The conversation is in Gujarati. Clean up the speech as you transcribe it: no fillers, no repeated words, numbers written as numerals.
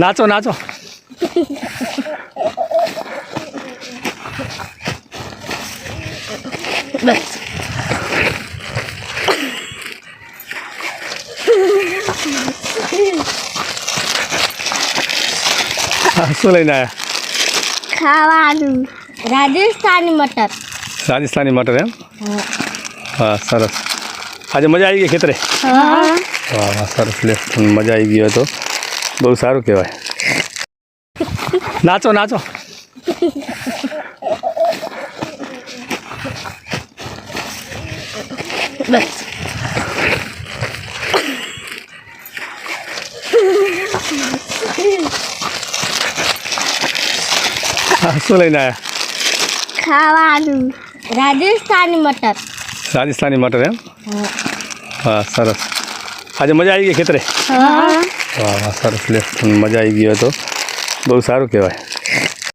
નાચો નાચો. બસ શું લઈને આવ્યા? ખાવાનું રાજસ્થાની મટર. રાજસ્થાની મટર એમ? હા સરસ. આજે મજા આવી ગઈ ખેતરે? હા વાહ વાહ સરસ. લે મજા આવી ગયો તો બહુ સારું કહેવાય. નાચો નાચો. બસ શું લઈને આવ્યા? ખાવાનું રાજસ્થાની મટર. રાજસ્થાની મટર એમ? હા સરસ. આજે મજા આવી ગઈ ખેતરે? હા વાહ વાહ સરસ. લે મજા આવી ગયો તો બહુ સારું કહેવાય.